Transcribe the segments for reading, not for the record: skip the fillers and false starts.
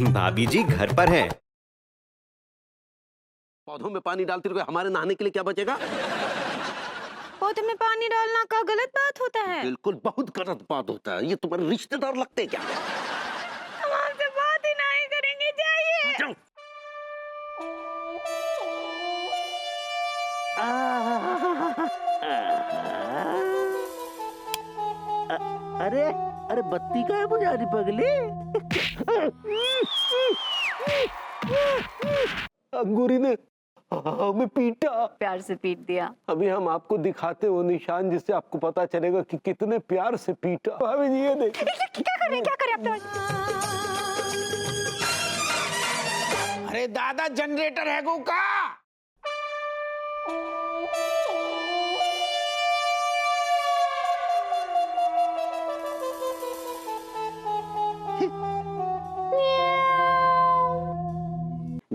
भाभी जी घर पर हैं। पौधों में पानी डालते हुए हमारे नहाने के लिए क्या बचेगा? पौधे में पानी डालना का गलत बात होता है? बिल्कुल बहुत गलत बात होता है। ये तुम्हारे रिश्तेदार लगते हैं क्या? हम आपसे बात ही नहीं करेंगे, जाइए। जाओ। अरे अरे बत्ती का है बुझारी पगली। अंगूरी ने हमें पीटा, प्यार से पीट दिया। अभी हम आपको दिखाते वो निशान जिससे आपको पता चलेगा कि कितने प्यार से पीटा। भाभी जी ये देखिए। क्या करें आप तो? अरे दादा जनरेटर है गो का?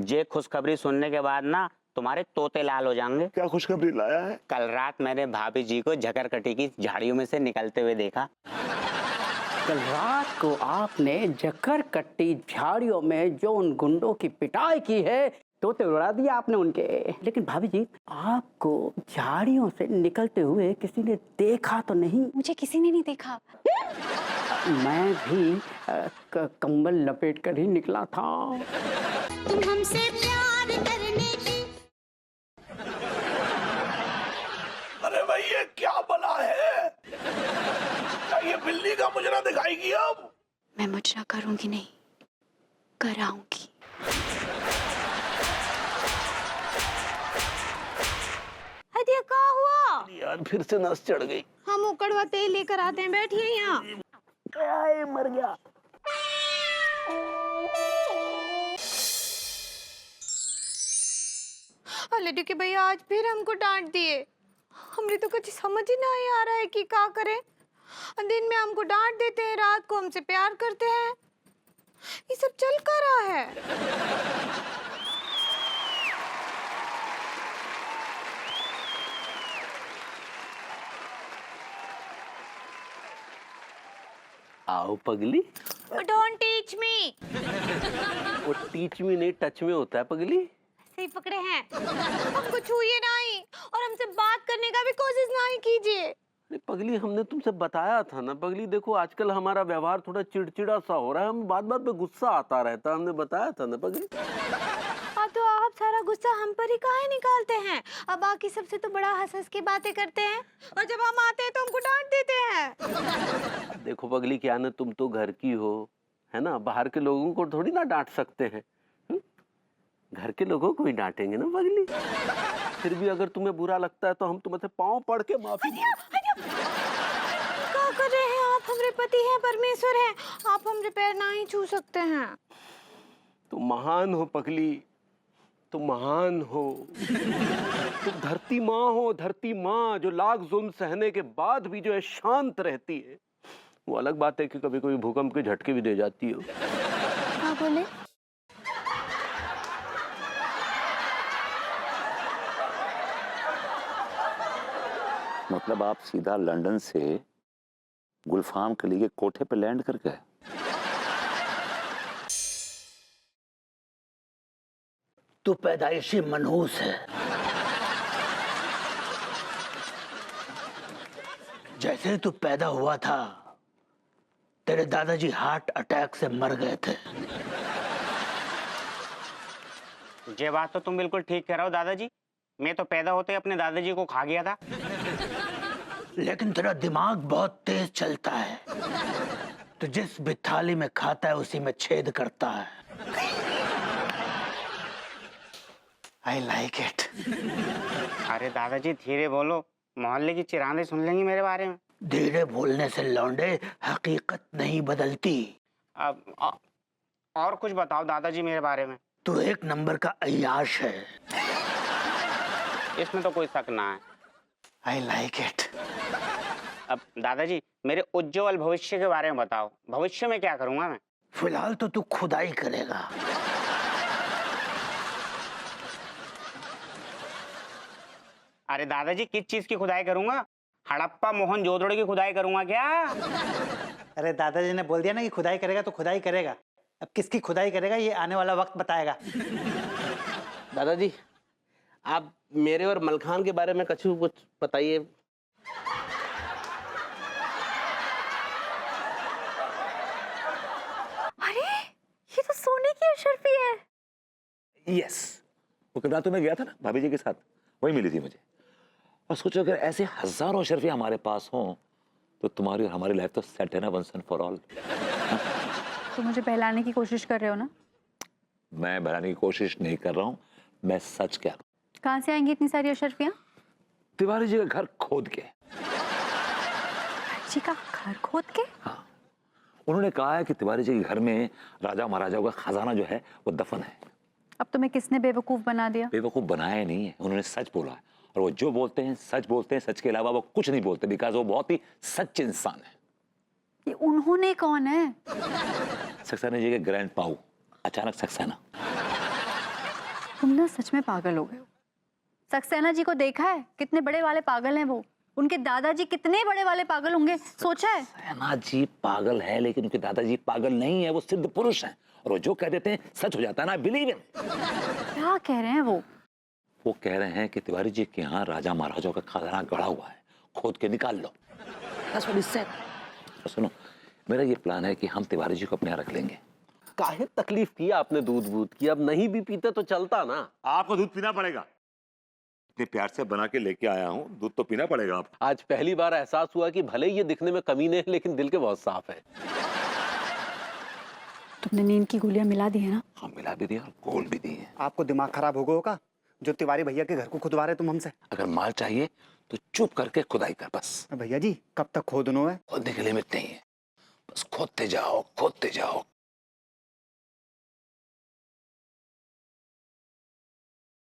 ये खुशखबरी सुनने के बाद ना तुम्हारे तोते लाल हो जाएंगे। क्या खुशखबरी लाया है? कल रात मैंने भाभी जी को झकरकटी की झाड़ियों में से निकलते हुए देखा। कल रात को आपने झकरकट्टी झाड़ियों में जो उन गुंडों की पिटाई की है तोते उड़ा दिया आपने उनके। लेकिन भाभी जी आपको झाड़ियों से निकलते हुए किसी ने देखा तो नहीं? मुझे किसी ने नहीं देखा। मैं भी कंबल लपेट कर ही निकला था। तुम हमसे प्यार करने की। अरे भाई ये क्या बला है? क्या ये बिल्ली का मुजरा दिखाएगी अब? मैं मुजरा करूंगी नहीं, कराऊंगी। हदिया क्या हुआ? यार फिर से नस चढ़ गई। हम उकड़वा तेल लेकर आते हैं, बैठिए यहाँ। मर गया। लड्डू के भैया आज फिर हमको डांट दिए। हमने तो कुछ समझ ही नहीं आ रहा है कि क्या करें। दिन में हमको डांट देते हैं, रात को हमसे प्यार करते हैं। ये सब चल क्या रहा है? आओ पगली। Don't teach me. वो टीच में नहीं टच में होता है पगली। सही पकड़े हैं। हमको छूइए नहीं और हमसे बात करने का भी कोशिश नहीं कीजिए। अरे पगली हमने तुमसे बताया था ना पगली, देखो आजकल हमारा व्यवहार थोड़ा चिड़चिड़ा सा हो रहा है, हम बात बात पे गुस्सा आता रहता है, हमने बताया था ना पगली। तो आप सारा गुस्सा हम पर ही काहे निकालते हैं? अब बाकी सबसे तो बड़ा हंस हंस के बातें करते हैं और जब हम आते हैं तो हमको डांट देते हैं। देखो पगली क्या ना, तुम तो घर की हो, है ना, बाहर के लोगों को थोड़ी ना डांट सकते हैं। घर के लोगों को ही डांटेंगे ना पगली। फिर भी अगर तुम्हें बुरा लगता है तो हम तुमसे पाँव पड़ के माफी। क्या कर रहे हैं आप? हमरे पति हैं, परमेश्वर हैं, आप हमरे पैर नहीं छू सकते हैं। तुम महान हो पगली, तुम महान हो। तुम धरती माँ हो, धरती माँ जो लाख जुल्म सहने के बाद भी जो है शांत रहती है। वो अलग बात है कि कभी कोई भूकंप के झटके भी दे जाती हो। क्या बोले? मतलब आप सीधा लंदन से गुलफाम के लिए कोठे पे लैंड कर गए? तू पैदाइशी मनहूस है। जैसे तू पैदा हुआ था तेरे दादाजी हार्ट अटैक से मर गए थे। ये बात तो तुम बिल्कुल ठीक कह रहे हो दादाजी। मैं तो पैदा होते अपने दादाजी को खा गया था। लेकिन तेरा दिमाग बहुत तेज चलता है। तो जिस भी थाली में खाता है उसी में छेद करता है। I like it। अरे दादाजी धीरे बोलो, मोहल्ले की चिरांदे सुन लेंगी मेरे बारे में। धीरे बोलने से लौंडे हकीकत नहीं बदलती। अब और कुछ बताओ दादाजी मेरे बारे में। तू एक नंबर का अय्याश है। इसमें तो कोई शक ना है। I like it। अब दादाजी मेरे उज्जवल भविष्य के बारे में बताओ। भविष्य में क्या करूंगा मैं? फिलहाल तो तू खुदाई करेगा। अरे दादाजी किस चीज की खुदाई करूंगा? हड़प्पा मोहनजोदड़ो की खुदाई करूंगा क्या? अरे दादाजी ने बोल दिया ना कि खुदाई करेगा तो खुदाई करेगा। अब किसकी खुदाई करेगा ये आने वाला वक्त बताएगा। दादाजी, आप मेरे और मलखान के बारे में कुछ बताइए। अरे ये तो सोने की अशरफी है। यस, वो कल रात तो मैं गया था ना भाभी जी के साथ, वही मिली थी मुझे। और सोचो अगर ऐसे हजारों अशरफियां हमारे पास हों तो तुम्हारी और हमारी लाइफ तो सेट है ना, वंस एंड फॉर ऑल। तो मुझे बहलाने की कोशिश कर रहे हो ना? मैं बहलाने की कोशिश नहीं कर रहा हूँ, मैं सच कह रहा हूँ। कहाँ से आएंगी इतनी सारी अशरफियाँ? तिवारी जी का घर खोद के। जी का घर खोद के? हाँ, उन्होंने कहा है कि तिवारी जी के घर में राजा महाराजाओं का खजाना जो है वो दफन है। अब तुम्हें किसने बेवकूफ बना दिया? बेवकूफ बनाया नहीं है, उन्होंने सच बोला है। और वो जो बोलते हैं सच बोलते हैं, सच के अलावा वो कुछ नहीं बोलते, बिकॉज वो बहुत ही सच्चे इंसान है। ये उन्होंने कौन है? सक्सेना जी के ग्रैंड पाऊ, अचानक सक्सेना। तुम ना सच में पागल हो गए हो। सक्सेना जी को देखा है? कितने बड़े वाले पागल हैं वो। उनके दादाजी कितने बड़े वाले पागल होंगे, सोचा है? सक्सेना जी पागल है, लेकिन उनके दादाजी पागल नहीं है, वो सिद्ध पुरुष हैं। और वो जो कह देते हैं सच हो जाता है ना, बिलीव इन। क्या कह रहे हैं वो? वो कह रहे हैं कि तिवारी जी के यहाँ राजा महाराजाओं का खजाना गड़ा हुआ है, खोद के निकाल लो। That's what he said. सुनो, मेरा ये प्लान है कि हम तिवारी जी को अपने यहाँ रख लेंगे। काहे तकलीफ किया आपने दूध की, अब नहीं भी पीते तो चलता ना। आपको दूध पीना पड़ेगा, इतने प्यार से बना के लेके आया हूँ, दूध तो पीना पड़ेगा आप। आज पहली बार एहसास हुआ कि भले ही ये दिखने में कमीने हैं लेकिन दिल के बहुत साफ है। तुमने नींद की गोलियां मिला दी है ना? हाँ, मिला भी दिया और गोल भी दिए हैं। आपको दिमाग खराब हो गया होगा जो तिवारी भैया के घर को खुदवा रहे तुम हमसे। अगर माल चाहिए तो चुप करके खुदाई कर बस। भैया जी कब तक खोदनो है? खोदने की लिमिट नहीं है, बस खोदते जाओ खोदते जाओ।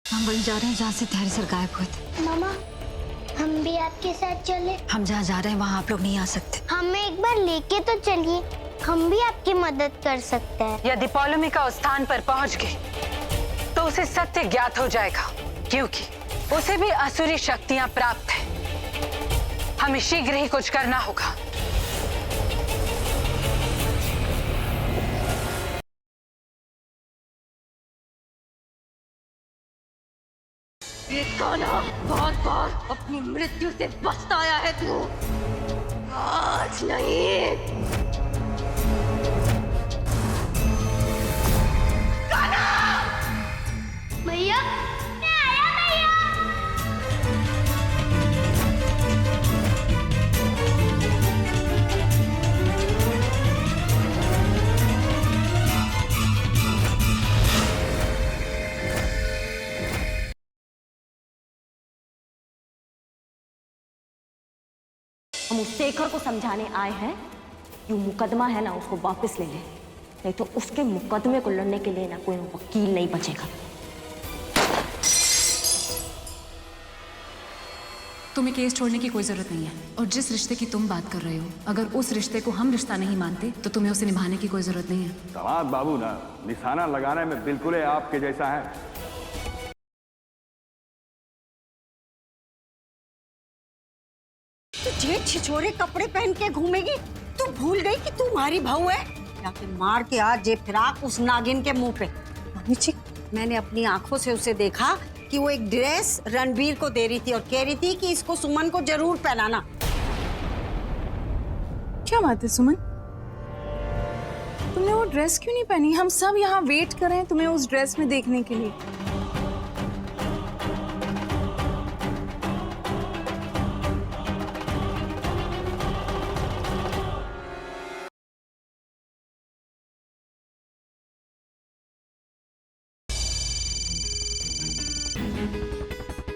हम वहीं जा रहे हैं जहाँ से तिवारी सर गायब हुए थे। मामा, हम भी आपके साथ चले? हम जहाँ जा रहे हैं वहाँ आप लोग नहीं आ सकते। हमें एक बार लेके तो चलिए, हम भी आपकी मदद कर सकते हैं। यदि पौलुमिका उस स्थान पर पहुँच गई तो उसे सत्य ज्ञात हो जाएगा, क्योंकि उसे भी असुरी शक्तियाँ प्राप्त हैं। हमें शीघ्र ही कुछ करना होगा। ये कान्हा बहुत बार अपनी मृत्यु से बचता आया है तू, आज नहीं। भैया, मैं आया भैया। हम उस शेखर को समझाने आए हैं कि वो मुकदमा है ना उसको वापस ले ले, नहीं तो उसके मुकदमे को लड़ने के लिए ना कोई वकील नहीं बचेगा। तुम्हें केस छोड़ने की कोई जरूरत नहीं है, और जिस रिश्ते की तुम बात कर रहे हो, अगर उस रिश्ते को हम रिश्ता नहीं मानते तो तुम्हें उसे निभाने की कोई जरूरत नहीं है। दामाद बाबू ना निशाना लगाने में बिल्कुल आपके जैसा है। तू जे छिछोरे कपड़े पहन के घूमेगी, तू भूल गई कि तू हमारी बहू है। जाके मार के आज जे फिराक उस नागिन के मुंह पे। मम्मी जी, मैंने अपनी आंखों से उसे देखा कि वो एक ड्रेस रणबीर को दे रही थी और कह रही थी कि इसको सुमन को जरूर पहनाना। क्या बात है सुमन, तुमने वो ड्रेस क्यों नहीं पहनी? हम सब यहाँ वेट कर रहे हैं तुम्हें उस ड्रेस में देखने के लिए।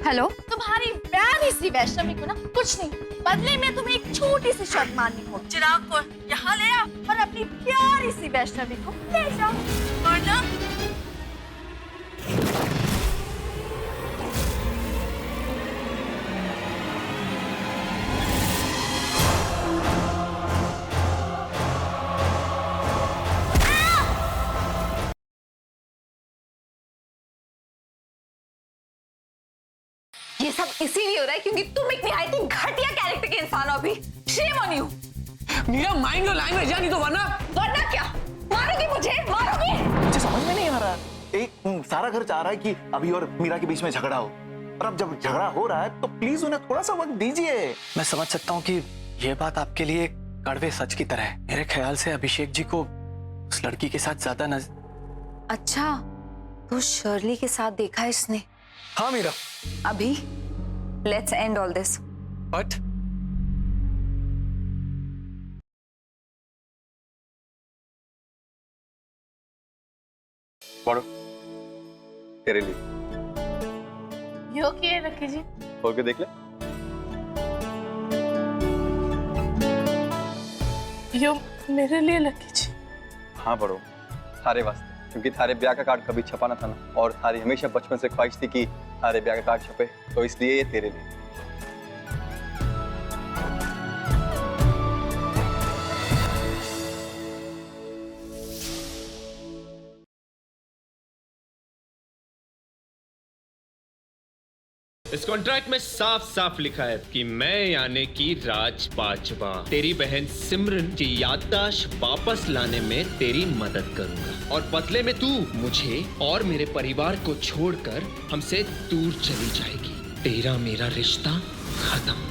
हेलो, तुम्हारी प्यारी सी वैष्णवी को ना कुछ नहीं, बदले में तुम्हें एक छोटी सी शर्त माननी होगी। चिराग को यहाँ ले आओ और अपनी प्यारी सी वैष्णवी को ले जाओ, वरना ये सब इसीलिए हो रहा है क्योंकि तुम एक निहायती घटिया कैरेक्टर के इंसान हो। अभी शेम ऑन यू। मेरा माइंड और लाइन में जा, नहीं तो वरना क्या? मारोगी मुझे, मारोगी? मुझे समझ में नहीं आ रहा, एक सारा घर चाह रहा है कि अभी और मीरा के बीच में झगड़ा हो, और अब जब झगड़ा हो रहा है तो प्लीज उन्हें थोड़ा सा वक्त दीजिए। मैं समझ सकता हूँ कि ये बात आपके लिए कड़वे सच की तरह है। मेरे ख्याल से अभिषेक जी को उस लड़की के साथ ज्यादा अच्छा, तो शर्ली के साथ देखा है इसने? हाँ मीरा। अभी let's end all this. But पढ़ो, तेरे लिए। यो क्या है रखी जी? खोल के देख ले। यो मेरे लिए लकी जी। हाँ पढ़ो, थारे वास्ते, क्योंकि थारे ब्याह का कार्ड कभी छपाना था ना, और थारी हमेशा बचपन से ख्वाहिश थी कि थारे ब्याह का कार्ड छपे, तो इसलिए ये तेरे लिए। इस कॉन्ट्रैक्ट में साफ साफ लिखा है कि मैं यानी कि राज बाजवा तेरी बहन सिमरन की याददाश्त वापस लाने में तेरी मदद करूंगा, और बदले में तू मुझे और मेरे परिवार को छोड़कर हमसे दूर चली जाएगी। तेरा मेरा रिश्ता खत्म।